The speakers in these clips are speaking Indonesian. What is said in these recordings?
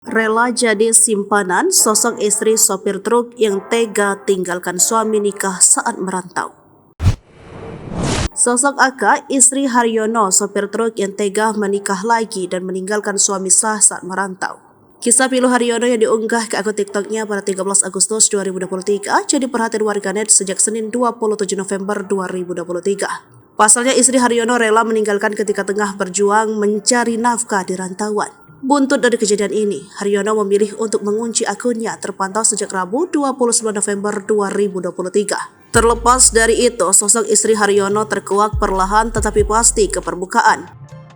Rela jadi simpanan sosok istri sopir truk yang tega tinggalkan suami nikah saat merantau. Sosok Aka, istri Haryono, sopir truk yang tega menikah lagi dan meninggalkan suami sah saat merantau. Kisah pilu Haryono yang diunggah ke akun TikToknya pada 13 Agustus 2023 jadi perhatian warganet sejak Senin 27 November 2023. Pasalnya istri Haryono rela meninggalkan ketika tengah berjuang mencari nafkah di rantauan. Buntut dari kejadian ini, Haryono memilih untuk mengunci akunnya terpantau sejak Rabu 29 November 2023. Terlepas dari itu, sosok istri Haryono terkuak perlahan tetapi pasti ke permukaan.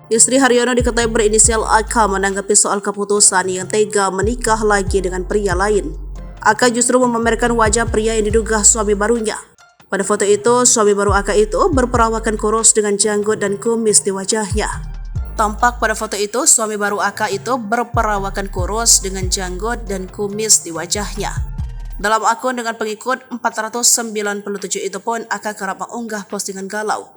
Istri Haryono diketahui berinisial AK menanggapi soal keputusan yang tega menikah lagi dengan pria lain. AK justru memamerkan wajah pria yang diduga suami barunya. Pada foto itu, suami baru AK itu berperawakan kurus dengan janggut dan kumis di wajahnya. Tampak pada foto itu, suami baru AK itu berperawakan kurus dengan janggut dan kumis di wajahnya. Dalam akun dengan pengikut 497 itu pun AK kerap mengunggah postingan galau.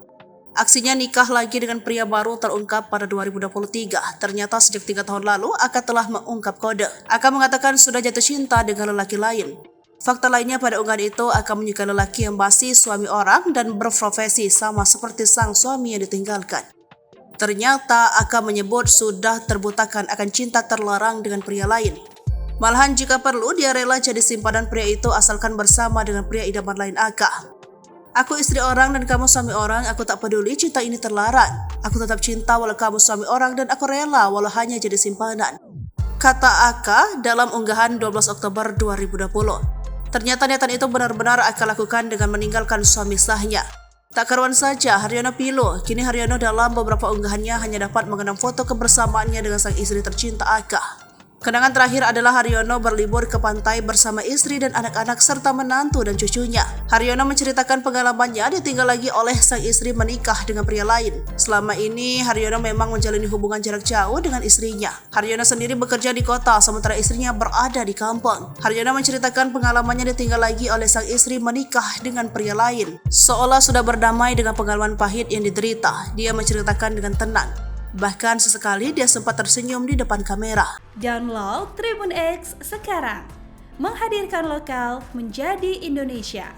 Aksinya nikah lagi dengan pria baru terungkap pada 2023. Ternyata sejak 3 tahun lalu AK telah mengungkap kode. AK mengatakan sudah jatuh cinta dengan lelaki lain. Fakta lainnya pada unggahan itu, AK menyukai lelaki yang masih suami orang dan berprofesi sama seperti sang suami yang ditinggalkan. Ternyata AK menyebut sudah terbutakan akan cinta terlarang dengan pria lain. Malahan jika perlu dia rela jadi simpanan pria itu asalkan bersama dengan pria idaman lain AK. Aku istri orang dan kamu suami orang, aku tak peduli cinta ini terlarang. Aku tetap cinta walau kamu suami orang dan aku rela walau hanya jadi simpanan. Kata AK dalam unggahan 12 Oktober 2020. Ternyata niatan itu benar-benar AK lakukan dengan meninggalkan suami sahnya. Tak karuan saja, Haryono pilu. Kini Haryono dalam beberapa unggahannya hanya dapat mengenang foto kebersamaannya dengan sang istri tercinta Aka. Kenangan terakhir adalah Haryono berlibur ke pantai bersama istri dan anak-anak serta menantu dan cucunya. Haryono menceritakan pengalamannya ditinggal lagi oleh sang istri menikah dengan pria lain. Selama ini Haryono memang menjalani hubungan jarak jauh dengan istrinya. Haryono sendiri bekerja di kota sementara istrinya berada di kampung. Haryono menceritakan pengalamannya ditinggal lagi oleh sang istri menikah dengan pria lain. Seolah sudah berdamai dengan pengalaman pahit yang diderita, dia menceritakan dengan tenang. Bahkan sesekali dia sempat tersenyum di depan kamera. Download Tribun X sekarang, menghadirkan lokal menjadi Indonesia.